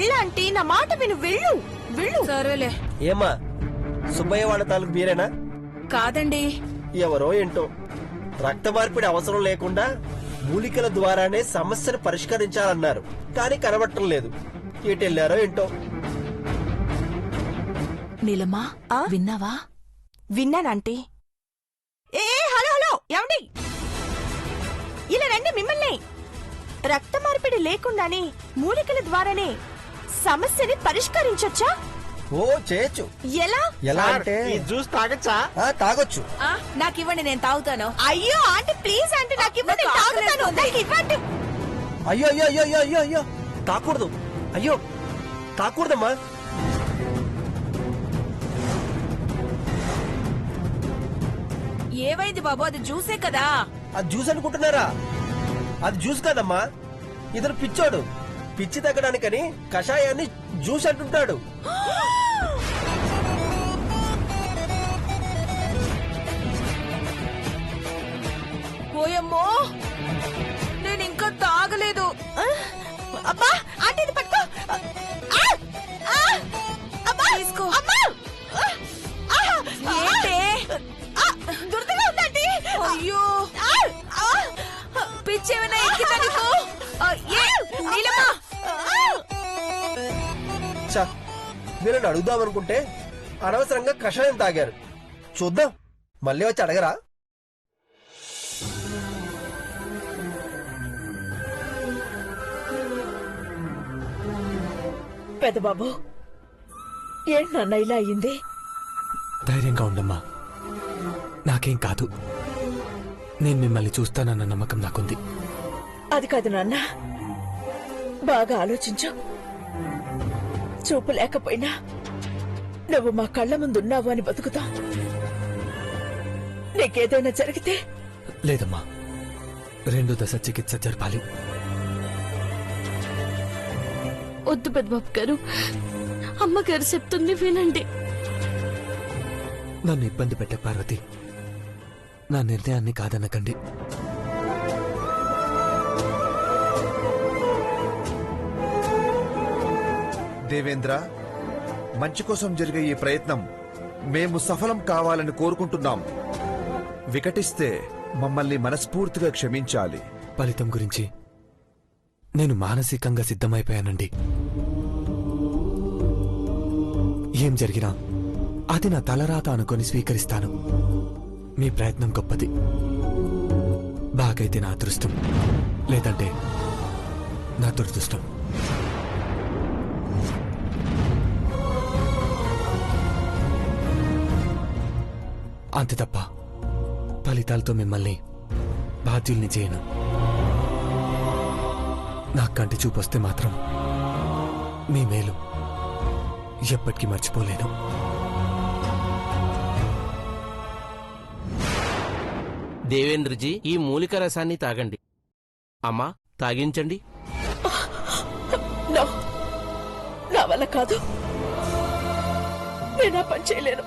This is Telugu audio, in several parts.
వెళ్ళాంటీ, నా మాట విను, వెళ్ళు వెళ్ళు. సరేలే. ఏమా సుబ్బయ్య వాళ్ళ తాలూకు మీరేనా? కాదండి. ఎవరో ఏంటో రక్త మార్పిడి అవసరం లేకుండా మూలికల ద్వారానే సమస్యను పరిష్కరించాలన్నారు, కానీ కనబట్టం లేదు. ఎటెళ్లారో ఏంటో. నీలమ్మా, విన్నావా? విన్నానంటీ. ఏ హలో హలో, ఏమండి ఇలా రండి. మిమ్మల్ని రక్త మార్పిడి లేకుండానే మూలికల ద్వారానే సమస్యని పరిష్కరించొచ్చా? ఓ చేయొచ్చు. ఎలా? ఎలా అంటే జ్యూస్ తాగచ్చా? తాగొచ్చు. నాకివ్వండి, నేను తాగుతాను. అయ్యో ఆంటీ ప్లీజ్ ఆంటీ, నాకు ఇవ్వండి, తాగుతాను. నాకు ఇవ్వండి. అయ్యో అయ్యో అయ్యో అయ్యో అయ్యో అయ్యో తాకూడదు. అయ్యో తాకూడదమ్మా. ఏమైంది బాబు? అది జ్యూసే కదా. అది జ్యూస్ అనుకుంటున్నారా? అది జ్యూస్ కాదమ్మా. ఇతను పిచ్చోడు. పిచ్చి తగ్గడానికని కషాయాన్ని జ్యూస్ అంటుంటాడు. ఓయమ్మో, నేను ఇంకా తాగలేదు. అబ్బా ఆంటీ ఇది పట్టుకో. అబ్బా తీసుకో. అబ్బా ఏంటే? దురదగా ఉందండి. అయ్యో, పిచ్చేమైనా ఎక్కిందా నీకు? నీలమ్మా, చా, మీరు అడుగుదామనుకుంటే అనవసరంగా కషాయం తాగారు. చూద్దాం, మళ్ళీ వచ్చి అడగరా? పెదబాబు, ఏంటన్నా ఇలా అయింది? ధైర్యంగా ఉండమ్మా, నాకేం కాదు. నేను మిమ్మల్ని చూస్తానన్న నమ్మకం నాకుంది. అది కాదు నాన్న, బాగా ఆలోచించు. చూపు లేకపోయినా నువ్వు మా కళ్ళ ముందున్నావు అని బతుకుతాం. నీకేదైనా జరిగితే? లేదమ్మా, 2 దశ చికిత్స జరపాలి. వద్దు పెద్దబాబు గారు, అమ్మగారు చెప్తుంది వినండి. నన్ను ఇబ్బంది పెట్టే పార్వతి, నా నిర్ణయాన్ని కాదనకండి. దేవేంద్ర, మంచి కోసం జరిగే ఈ ప్రయత్నం మేము సఫలం కావాలని కోరుకుంటున్నాం. వికటిస్తే మమ్మల్ని మనస్ఫూర్తిగా క్షమించాలి. ఫలితం గురించి నేను మానసికంగా సిద్ధమైపోయానండి. ఏం జరిగినా అది నా తలరాత అనుకొని స్వీకరిస్తాను. మీ ప్రయత్నం గొప్పది. బాగైతే నా అదృష్టం, లేదంటే నా దురదృష్టం. అంతే తప్ప ఫలితాలతో మిమ్మల్ని బాధ్యుల్ని చేయను. నా కంటి చూపొస్తే మాత్రం మీ మేలు ఎప్పటికీ మర్చిపోలేను. దేవేంద్రజీ, ఈ మూలిక రసాన్ని తాగండి. అమ్మా, తాగించండి. నా వల్ల కాదు, నేను ఆ పని చేయలేను.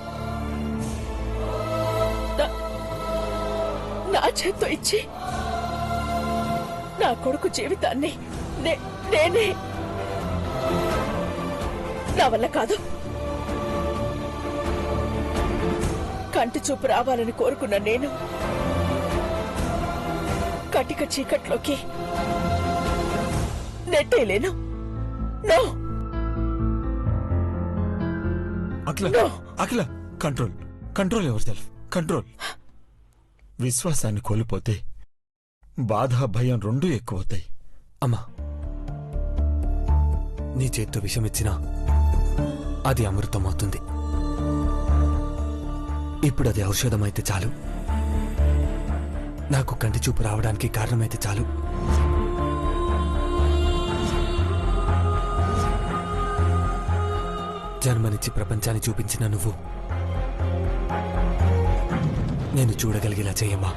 నా చేత్తో ఇచ్చి నా కొడుకు జీవితాన్ని నేనే, నా వల్ల కాదు. కంటి చూపు రావాలని కోరుకున్న నేను కటిక చీకట్లోకి నెట్టేలేను. No Akhila, control, control yourself, control. విశ్వాసాన్ని కోల్పోతే బాధ, భయం రెండూ ఎక్కువవుతాయి. అమ్మా, నీ చేత్తో విషమిచ్చినా అది అమృతమవుతుంది. ఇప్పుడు అది ఔషధమైతే చాలు. నాకు కంటి చూపు రావడానికి కారణమైతే చాలు. జన్మనిచ్చి ప్రపంచాన్ని చూపించిన నువ్వు నేను చూడగలిగేలా చేయమ్మా.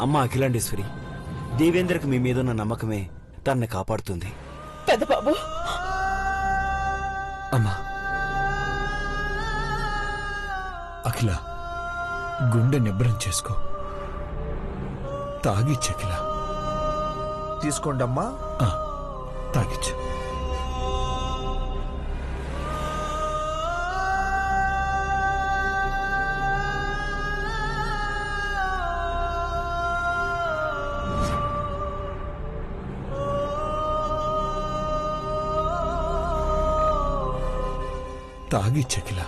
అమ్మ అఖిలాండేశ్వరి, దేవేంద్రకు మీ మీదున్న నమ్మకమే తనని కాపాడుతుంది. పెద్దబాబు, అమ్మా. అఖిల, గుండె నిబ్బరం చేసుకో. తాగి చెకిల, తీసుకోండమ్మా. ఆ, తాగిచ్చు. తాగిచ్చకిలా.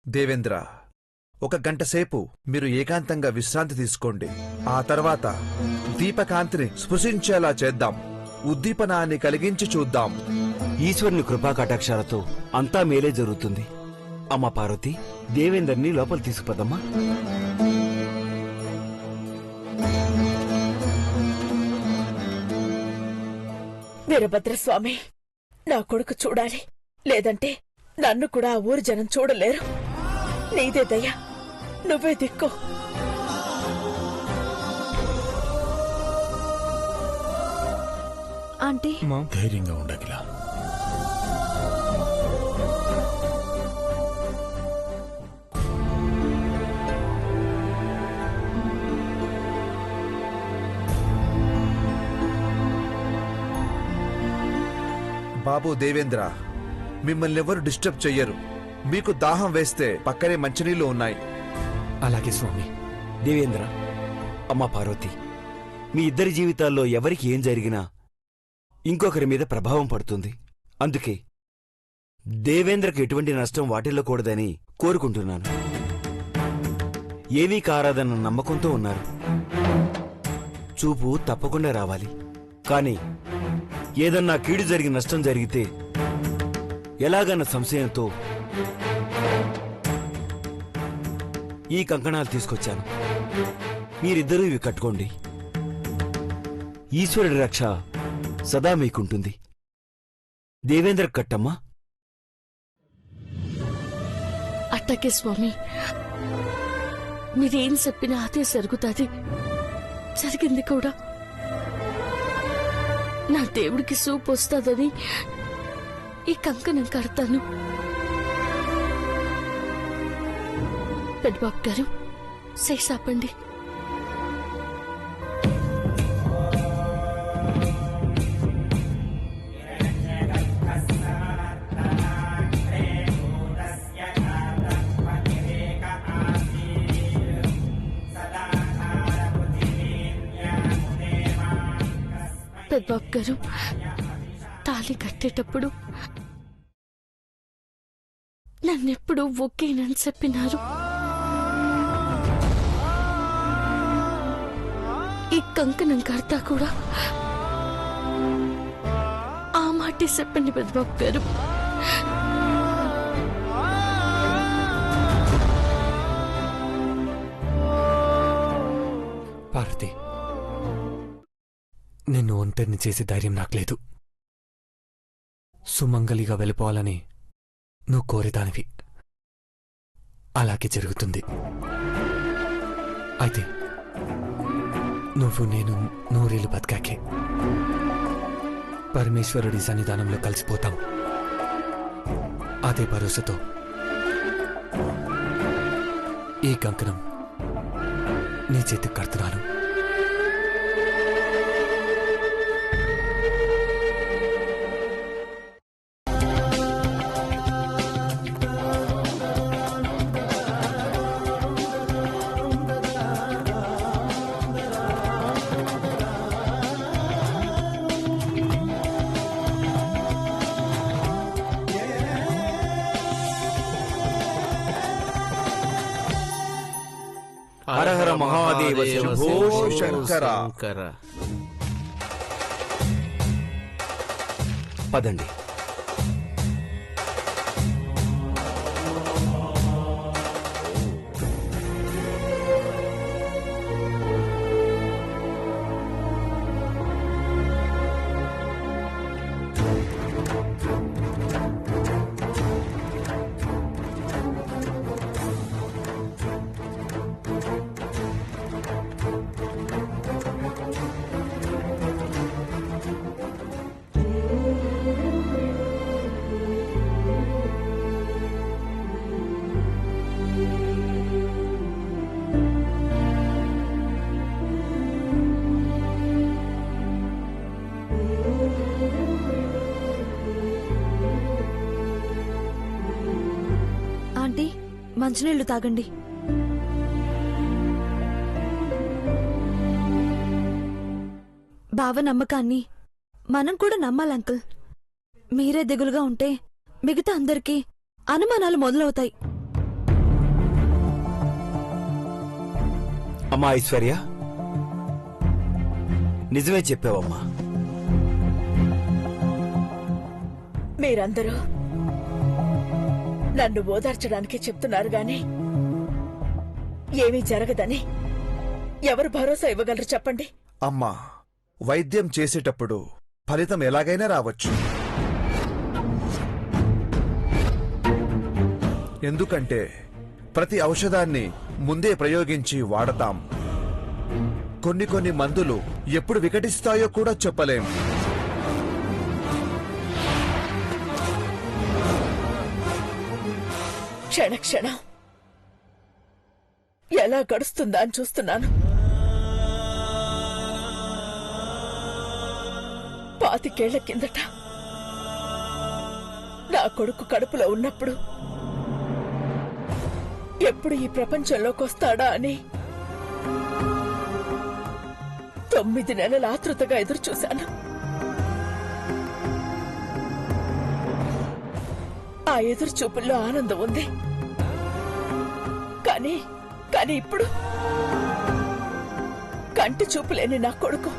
దేవేంద్ర, 1 గంట సేపు మీరు ఏకాంతంగా విశ్రాంతి తీసుకోండి. ఆ తర్వాత దీపకాంతిని స్పృశించేలా చేద్దాం. ఉద్దీపనాన్ని కలిగించి చూద్దాం. ఈశ్వరుని కృపా కటాక్షాలతో అంతా మేలే జరుగుతుంది. అమ్మ పార్వతి, దేవేందర్ని లోపల తీసుకుపోదమ్మా. వీరభద్రస్వామి, నా కొడుకు చూడాలి, లేదంటే నన్ను కూడా ఆ ఊరి జనం చూడలేరు. నీదే దయ, నువ్వే దిక్కు. ఆంటీ ధైర్యంగా ఉండగిలా. బాబు దేవేంద్ర, మిమ్మల్ని ఎవరు డిస్టర్బ్ చెయ్యరు. మీకు దాహం వేస్తే పక్కనే మంచినీళ్లు ఉన్నాయి. అలాగే స్వామి. దేవేంద్ర, అమ్మ పార్వతి, మీ ఇద్దరి జీవితాల్లో ఎవరికి ఏం జరిగినా ఇంకొకరి మీద ప్రభావం పడుతుంది. అందుకే దేవేంద్రకు ఎటువంటి నష్టం వాటిల్లకూడదని కోరుకుంటున్నాను. ఏవీ కారాదన్న నమ్మకంతో ఉన్నారు. చూపు తప్పకుండా రావాలి. కాని ఏదన్నా కీడు జరిగి నష్టం జరిగితే ఎలాగన్న సంశయంతో ఈ కంకణాలు తీసుకొచ్చాను. మీరిద్దరూ ఇవి కట్టుకోండి. ఈశ్వరుడి రక్ష సదా మీకుంటుంది. దేవేంద్ర కట్టమ్మా. అట్టకే స్వామి, మీరేం చెప్పినా అదే జరుగుతుంది. జరిగింది కూడా. నా దేవుడికి సూప్ వస్తుందని ఈ కంకణం కడతాను. పెద్దబాబు గారు, చేసాపండి. పెద్దబాబు గారు, తాళి కట్టేటప్పుడు నన్నెప్పుడు ఒకేనని చెప్పినారు. ఈ కంకణం కడతా కూడా ఆ మాటే చెప్పండి పెద్దబాబు గారు. పార్వతి, నిన్ను ఒంటరిని చేసే ధైర్యం నాకు లేదు. సుమంగలిగా వెళ్ళిపోవాలని నువ్వు కోరేదానివి. అలాగే జరుగుతుంది. అయితే నువ్వు నేను నూరేళ్ళు బతికాకే పరమేశ్వరుడి సన్నిధానంలో కలిసిపోతాం. అదే భరోసాతో ఈ కంకణం నీ చేతికి కడుతున్నాను. హర హర మహాదేవ శంభో శంకర. పదండి. మంచినీళ్లు తాగండి. బావ నమ్మకాన్ని మనం కూడా నమ్మాలి అంకుల్. మీరే దిగులుగా ఉంటే మిగతా అందరికీ అనుమానాలు మొదలవుతాయి. అమ్మా ఐశ్వర్య, నిజమే చెప్పావమ్మా. మీరందరూ నన్ను ఓదార్చడానికి చెప్తున్నారు గాని ఏమీ జరగదని ఎవరు భరోసా ఇవ్వగలరు చెప్పండి? అమ్మా, వైద్యం చేసేటప్పుడు ఫలితం ఎలాగైనా రావచ్చు. ఎందుకంటే ప్రతి ఔషధాన్ని ముందే ప్రయోగించి వాడతాం. కొన్ని మందులు ఎప్పుడు వికటిస్తాయో కూడా చెప్పలేం. క్షణక్షణం ఎలా గడుస్తుందా అని చూస్తున్నాను. 25 ఏళ్ల కిందట నా కొడుకు కడుపులో ఉన్నప్పుడు ఎప్పుడు ఈ ప్రపంచంలోకి వస్తాడా అని 9 నెలల ఆతృతగా ఎదురుచూశాను. ఆ ఎదురు చూపుల్లో ఆనందం ఉంది. కానీ ఇప్పుడు కంటి చూపు లేని నా కొడుకు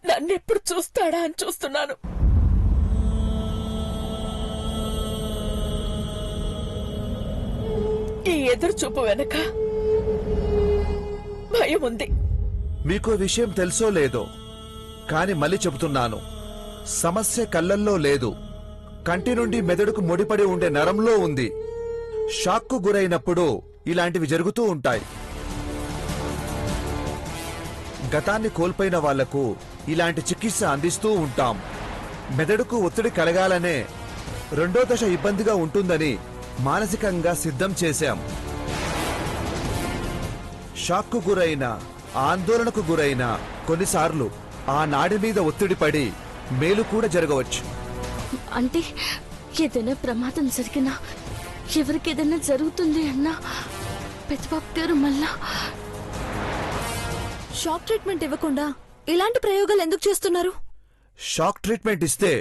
నన్నెప్పుడు చూస్తాడా అని చూస్తున్నాను. ఈ ఎదురు చూపు వెనక భయం ఉంది. మీకో విషయం తెలుసో లేదో కాని మళ్ళీ చెబుతున్నాను, సమస్య కళ్ళల్లో లేదు, కంటి నుండి మెదడుకు ముడిపడి ఉండే నరంలో ఉంది. షాక్కు గురైనప్పుడు ఇలాంటివి జరుగుతూ ఉంటాయి. గతాన్ని కోల్పోయిన వాళ్లకు ఇలాంటి చికిత్స అందిస్తూ ఉంటాం. మెదడుకు ఒత్తిడి కలగాలనే 2వ దశ ఇబ్బందిగా ఉంటుందని మానసికంగా సిద్ధం చేశాం. షాక్కు గురైన, ఆందోళనకు గురైన కొన్నిసార్లు ఆ నాడి మీద ఒత్తిడి పడి మేలు కూడా జరగవచ్చు. అంటే ఏదైనా ప్రమాదం జరిగినా, ఎవరికేదైనా జరుగుతుంది అన్నా పెద్దబాబు గారు మళ్ళా షాక్ ట్రీట్మెంట్ ఇవ్వకుండా ఇలాంటి ప్రయోగాలు ఎందుకు చేస్తున్నారు? షాక్ ట్రీట్మెంట్ ఇస్తే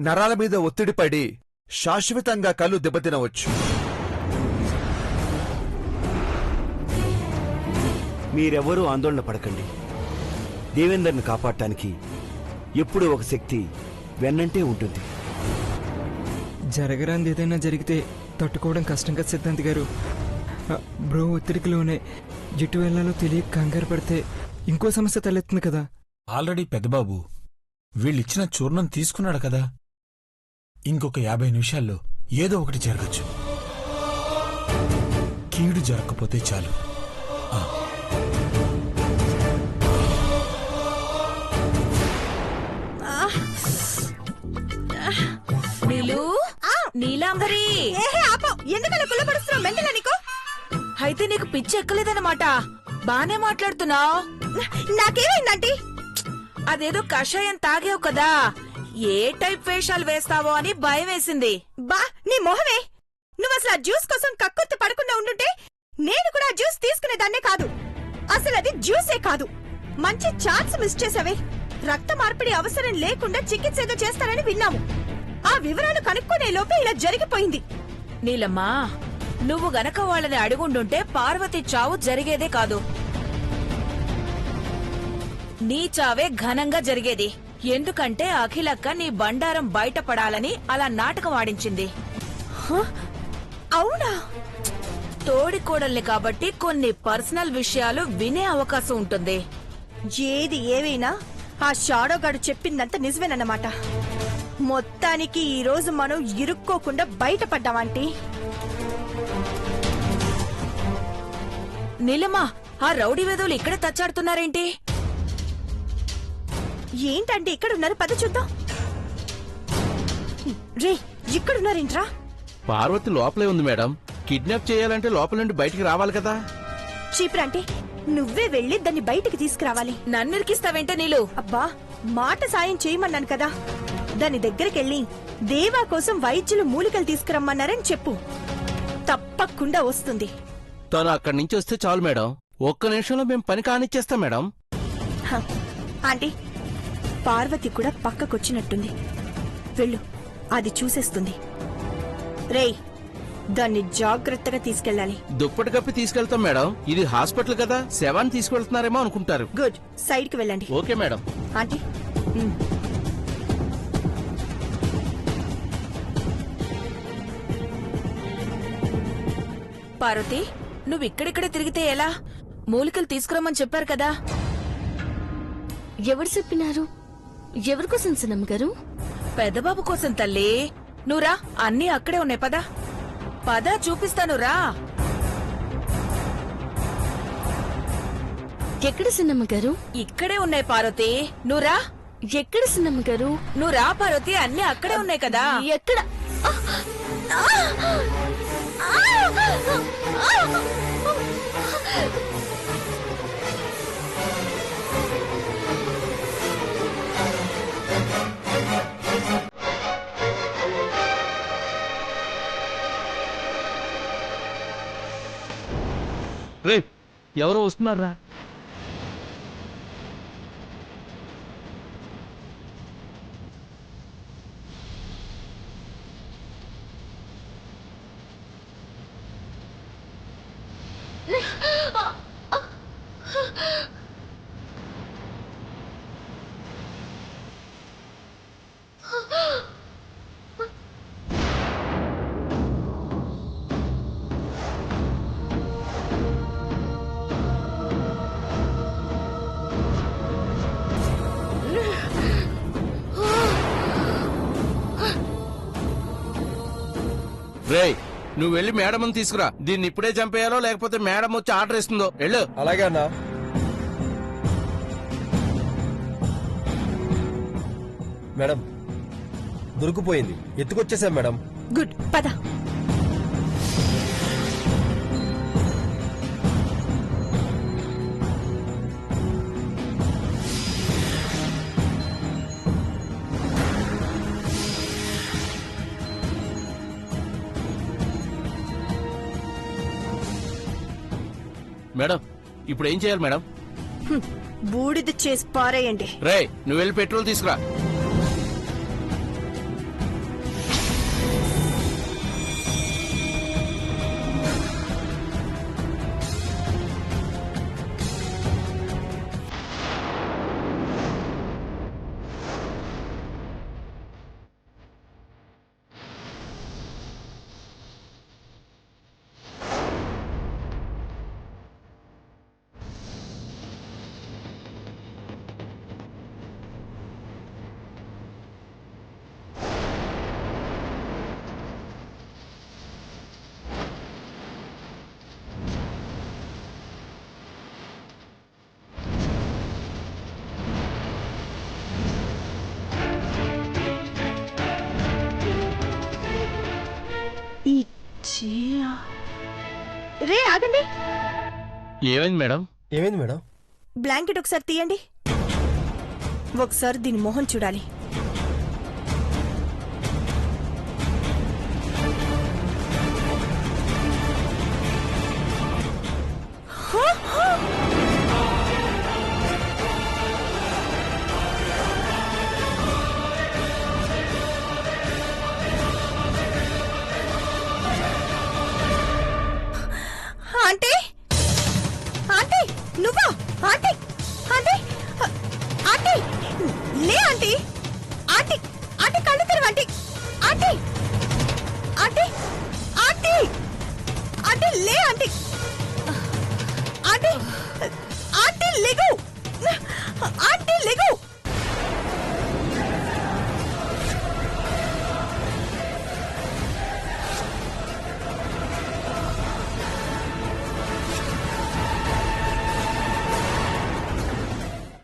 నరాల మీద ఒత్తిడి పడి శాశ్వతంగా కళ్ళు దెబ్బతినవచ్చు. మీరెవరూ ఆందోళన పడకండి. దేవేందర్ని కాపాడటానికి ఎప్పుడూ ఒక శక్తి వెన్నంటే ఉంటుంది. జరగరాంది ఏదైనా జరిగితే తట్టుకోవడం కష్టం కదా సిద్ధాంత్ గారు. బ్రో ఒత్తిడికిలోనే ఎటు వెళ్లాలో తెలియక కంగారు పడితే ఇంకో సమస్య తలెత్తుంది కదా. ఆల్రెడీ పెద్దబాబు వీళ్ళిచ్చిన చూర్ణం తీసుకున్నాడు కదా. ఇంకొక 50 నిమిషాల్లో ఏదో ఒకటి జరగచ్చు. కీడు జరగకపోతే చాలు. నీలు, నీలాంబరి, ఎందుకలా కుల్లపడుస్తున్నావు? మెంటలా నీకు? అయితే నీకు పిచ్చి ఎక్కలేదన్నమాట. బానే మాట్లాడుతున్నావు. నాకేమైందంటీ? అదేదో కషాయం తాగావు కదా, ఏ టైప్ వేషాలు వేస్తావో అని భయం వేసింది. బా నీ మొహమే. నువ్వు అసలు ఆ జ్యూస్ కోసం కక్కుర్తి పడకుండా ఉండుంటే నేను కూడా ఆ జ్యూస్ తీసుకునేదాన్నే కాదు. అసలు అది జ్యూసే కాదు. మంచి ఛాన్స్ మిస్ చేసావే. రక్త మార్పిడి అవసరం లేకుండా చికిత్స ఏదో చేస్తారని విన్నాము. ఆ వివరాలు కనుక్కునే లోపే ఇలా జరిగిపోయింది. నీలమ్మా, నువ్వు గనక వాళ్ళని అడుగుండుంటే పార్వతి చావు జరిగేదే కాదు. నీ చావే ఘనంగా జరిగేది. ఎందుకంటే అఖిలక్క నీ బండారం బయటపడాలని అలా నాటకం ఆడించింది. అవునా? తోడికోడల్ని కాబట్టి కొన్ని పర్సనల్ విషయాలు వినే అవకాశం ఉంటుంది. ఏది ఏవైనా ఆ షాడోగాడు చెప్పిందంత నిజమేనన్నమాట. మొత్తానికి ఈ రోజు మనం ఇరుక్కోకుండా బయటపడ్డామంటీ. నీలమ్మా, ఆ రౌడీ వేదవులు ఇక్కడే తచ్చాడుతున్నారేంటి? ఏంటంటే ఇక్కడున్నారు, పద చూద్దాం. రే, ఇక్కడున్నారేంట్రా? పార్వతి లోపలే ఉంది మేడం. కిడ్నాప్ చేయాలంటే లోపల నుండి బయటికి రావాలి కదా. చీపురా అంటే నువ్వే వెళ్లి దాన్ని బయటికి తీసుకురావాలి. నన్నిరికిస్తావేంటే నీలు? అబ్బా, మాట సాయం చేయమన్నాను కదా. దాని దగ్గరికెళ్ళి దేవా కోసం వైద్యులు మూలికలు తీసుకురమ్మన్నారని చెప్పు. తప్పకుండా వస్తుంది. తను అక్కడి నుంచి వస్తే చాలు మేడం. ఒక్క నిమిషంలో మేము పని కానిచ్చేస్తాం మేడం. హ, ఆంటీ, పార్వతి కూడా పక్కకొచ్చినట్టుంది. వెళ్ళు, అది చూసేస్తుంది. రేయ్, దాన్ని జాగ్రత్తగా తీసుకెళ్ళాలి. దుప్పటి కప్పి తీసుకెళ్తాం మేడం. ఇది హాస్పిటల్ కదా, శవాన్ని తీసుకెళ్తున్నారేమో అనుకుంటారు. గుడ్, సైడ్ కి వెళ్ళండి. Okay madam. ఆంటీ, పార్వతి, నువ్వు ఇక్కడిక్కడే తిరిగితే ఎలా? మూలికలు తీసుకురమ్మని చెప్పారు కదా. ఎవరు చెప్పినారు? ఎవరి కోసం సన్నమ్మ గారు? పెద్దబాబు కోసం తల్లి. నువ్వురా, అన్నీ అక్కడే ఉన్నాయి. పద పద, చూపిస్తాను రా. ఎక్కడ సన్నమ్మ గారు? ఇక్కడే ఉన్నాయి పార్వతి, నువ్వురా. ఎక్కడ సన్నమ్మ గారు? నువ్వురా పార్వతి, అన్నీ అక్కడే ఉన్నాయి కదా. ఎక్కడ? రే, ఎవరో వస్తున్నారా? రే, నువ్వు వెళ్ళి మేడం తీసుకురా. దీన్ని ఇప్పుడే చంపేయాలో లేకపోతే మేడం వచ్చి ఆర్డర్ ఇస్తుందో. వెళ్ళు. అలాగే అన్నా. మేడం, దొరికిపోయింది. ఎత్తుకొచ్చేసాం మేడం. గుడ్, పద. మేడం, ఇప్పుడు ఏం చేయాలి మేడం? బూడిద చేసి పారేయండి. రే, నువ్వు వెళ్ళి పెట్రోల్ తీసుకురా. రే, ఆగండి. ఏమైంది మేడం? ఏమైంది మేడం? బ్లాంకెట్ ఒకసారి తీయండి. ఒకసారి దీని మొహం చూడాలి. ఆంటీ, ఆంటీ, నువ్వా? ఆంటీ, ఆంటీ, ఆంటీ, లే ఆంటీ. ఆంటీ, ఆంటీ, కళ్ళు తెరవండి. ఆంటీ, ఆంటీ, ఆంటీ, ఆంటీ, లే ఆంటీ. Aunty, aunty, లేగు.